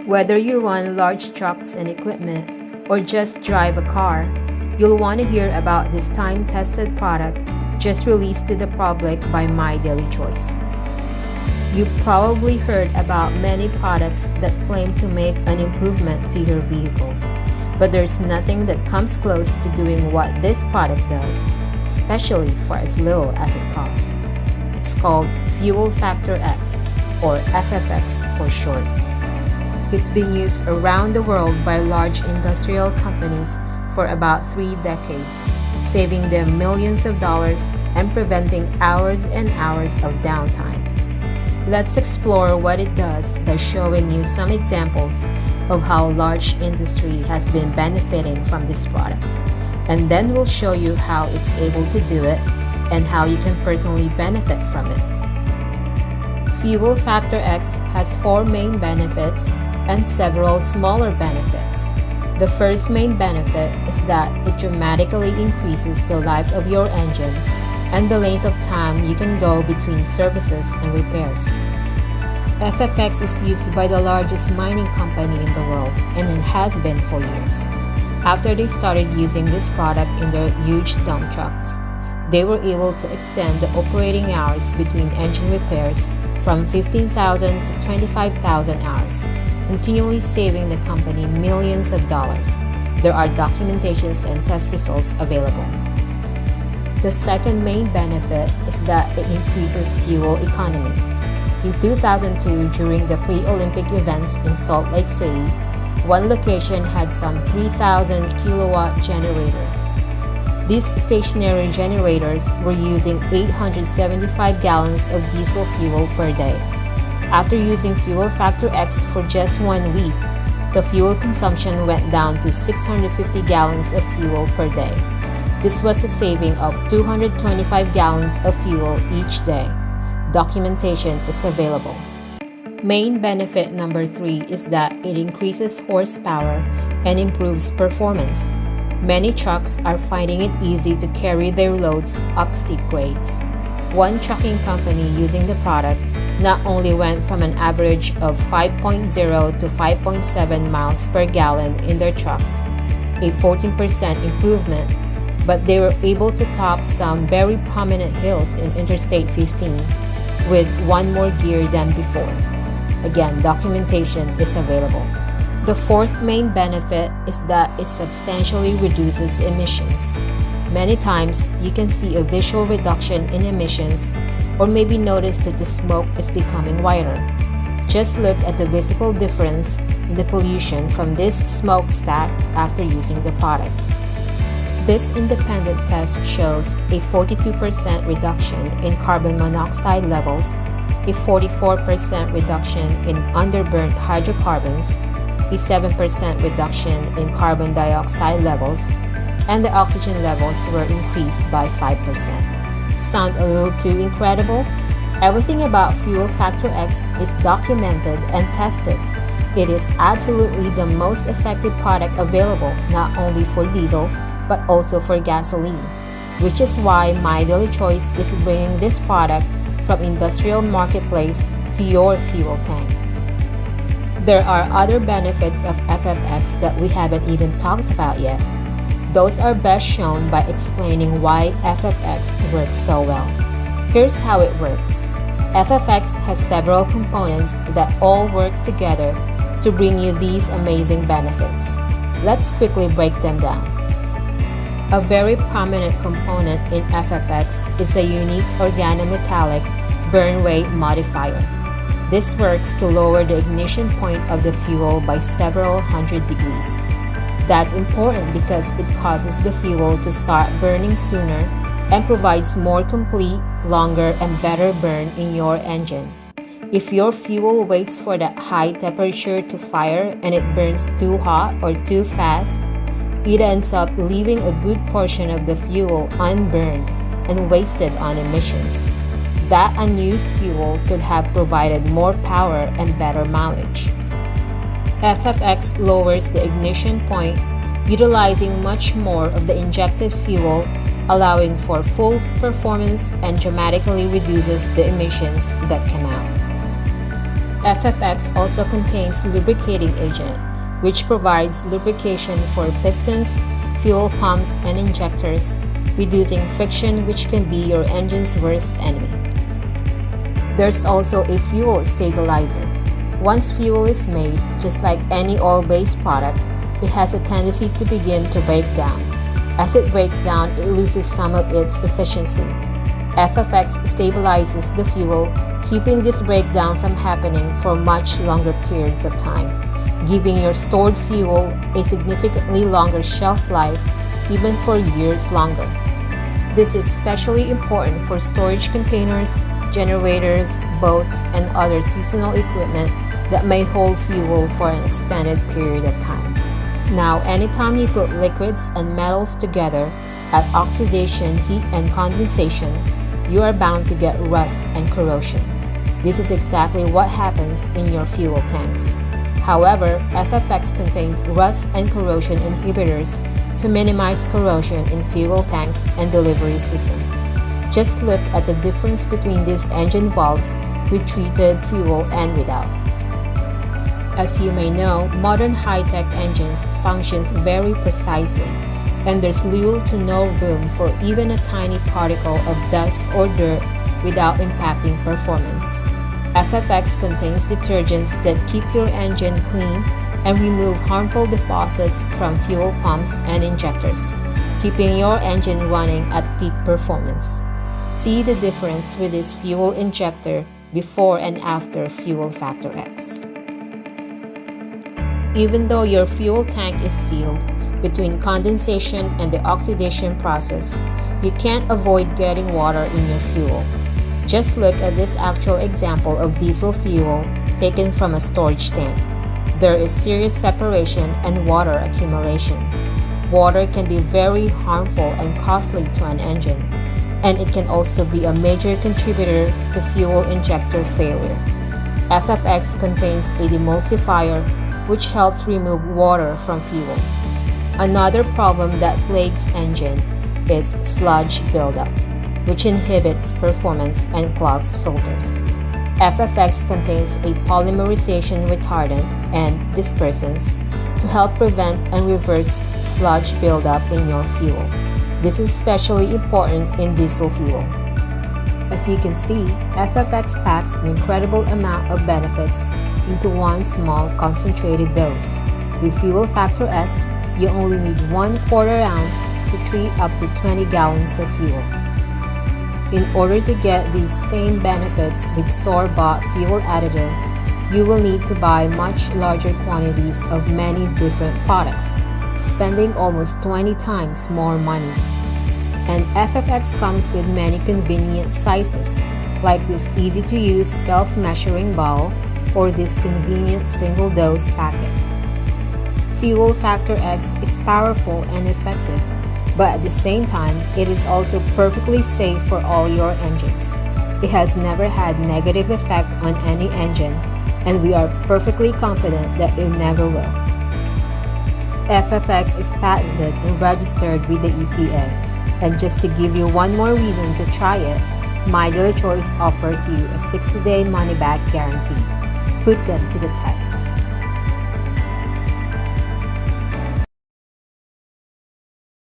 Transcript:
Whether you run large trucks and equipment or just drive a car, you'll want to hear about this time-tested product just released to the public by My Daily Choice. You've probably heard about many products that claim to make an improvement to your vehicle, but there's nothing that comes close to doing what this product does, especially for as little as it costs. It's called Fuel Factor X, or FFX for short. It's been used around the world by large industrial companies for about 3 decades, saving them millions of dollars and preventing hours and hours of downtime. Let's explore what it does by showing you some examples of how large industry has been benefiting from this product. And then we'll show you how it's able to do it and how you can personally benefit from it. Fuel Factor X has 4 main benefits and several smaller benefits. The first main benefit is that it dramatically increases the life of your engine and the length of time you can go between services and repairs. FFX is used by the largest mining company in the world, and it has been for years. After they started using this product in their huge dump trucks, they were able to extend the operating hours between engine repairs from 15,000 to 25,000 hours, continually saving the company millions of dollars. There are documentations and test results available. The second main benefit is that it increases fuel economy. In 2002, during the pre-Olympic events in Salt Lake City, one location had some 3,000 kilowatt generators. These stationary generators were using 875 gallons of diesel fuel per day. After using Fuel Factor X for just 1 week, the fuel consumption went down to 650 gallons of fuel per day. This was a saving of 225 gallons of fuel each day. Documentation is available. Main benefit number 3 is that it increases horsepower and improves performance. Many trucks are finding it easy to carry their loads up steep grades. One trucking company using the product not only went from an average of 5.0 to 5.7 miles per gallon in their trucks, a 14% improvement, but they were able to top some very prominent hills in Interstate 15 with 1 more gear than before. Again, documentation is available. The fourth main benefit is that it substantially reduces emissions. Many times, you can see a visual reduction in emissions or maybe notice that the smoke is becoming whiter. Just look at the visible difference in the pollution from this smokestack after using the product. This independent test shows a 42% reduction in carbon monoxide levels, a 44% reduction in underburnt hydrocarbons, a 7% reduction in carbon dioxide levels, and the oxygen levels were increased by 5%. Sound a little too incredible? Everything about Fuel Factor X is documented and tested. It is absolutely the most effective product available, not only for diesel, but also for gasoline, which is why My Daily Choice is bringing this product from industrial marketplace to your fuel tank. There are other benefits of FFX that we haven't even talked about yet. Those are best shown by explaining why FFX works so well. Here's how it works. FFX has several components that all work together to bring you these amazing benefits. Let's quickly break them down. A very prominent component in FFX is a unique organometallic burn rate modifier. This works to lower the ignition point of the fuel by several hundred degrees. That's important because it causes the fuel to start burning sooner and provides more complete, longer, and better burn in your engine. If your fuel waits for that high temperature to fire and it burns too hot or too fast, it ends up leaving a good portion of the fuel unburned and wasted on emissions. That unused fuel could have provided more power and better mileage. FFX lowers the ignition point, utilizing much more of the injected fuel, allowing for full performance and dramatically reduces the emissions that come out. FFX also contains lubricating agent, which provides lubrication for pistons, fuel pumps, and injectors, reducing friction, which can be your engine's worst enemy. There's also a fuel stabilizer. Once fuel is made, just like any oil-based product, it has a tendency to begin to break down. As it breaks down, it loses some of its efficiency. FFX stabilizes the fuel, keeping this breakdown from happening for much longer periods of time, giving your stored fuel a significantly longer shelf life, even for years longer. This is especially important for storage containers, generators, boats, and other seasonal equipment that may hold fuel for an extended period of time. Now, anytime you put liquids and metals together at oxidation, heat, and condensation, you are bound to get rust and corrosion. This is exactly what happens in your fuel tanks. However, FFX contains rust and corrosion inhibitors to minimize corrosion in fuel tanks and delivery systems. Just look at the difference between these engine valves with treated fuel and without. As you may know, modern high-tech engines functions very precisely, and there's little to no room for even a tiny particle of dust or dirt without impacting performance. FFX contains detergents that keep your engine clean and remove harmful deposits from fuel pumps and injectors, keeping your engine running at peak performance. See the difference with this fuel injector before and after Fuel Factor X. Even though your fuel tank is sealed between condensation and the oxidation process, you can't avoid getting water in your fuel. Just look at this actual example of diesel fuel taken from a storage tank. There is serious separation and water accumulation. Water can be very harmful and costly to an engine, and it can also be a major contributor to fuel injector failure. FFX contains a demulsifier, which helps remove water from fuel. Another problem that plagues engine is sludge buildup, which inhibits performance and clogs filters. FFX contains a polymerization retardant and dispersants to help prevent and reverse sludge buildup in your fuel. This is especially important in diesel fuel. As you can see, FFX packs an incredible amount of benefits into one small concentrated dose. With Fuel Factor X, you only need 1/4 ounce to treat up to 20 gallons of fuel. In order to get these same benefits with store-bought fuel additives, you will need to buy much larger quantities of many different products, spending almost 20 times more money. And FFX comes with many convenient sizes, like this easy-to-use self-measuring bottle or this convenient single-dose packet. Fuel Factor X is powerful and effective, but at the same time, it is also perfectly safe for all your engines. It has never had negative effect on any engine, and we are perfectly confident that it never will. FFX is patented and registered with the EPA, and just to give you one more reason to try it, My Daily Choice offers you a 60-day money-back guarantee. Put them to the test.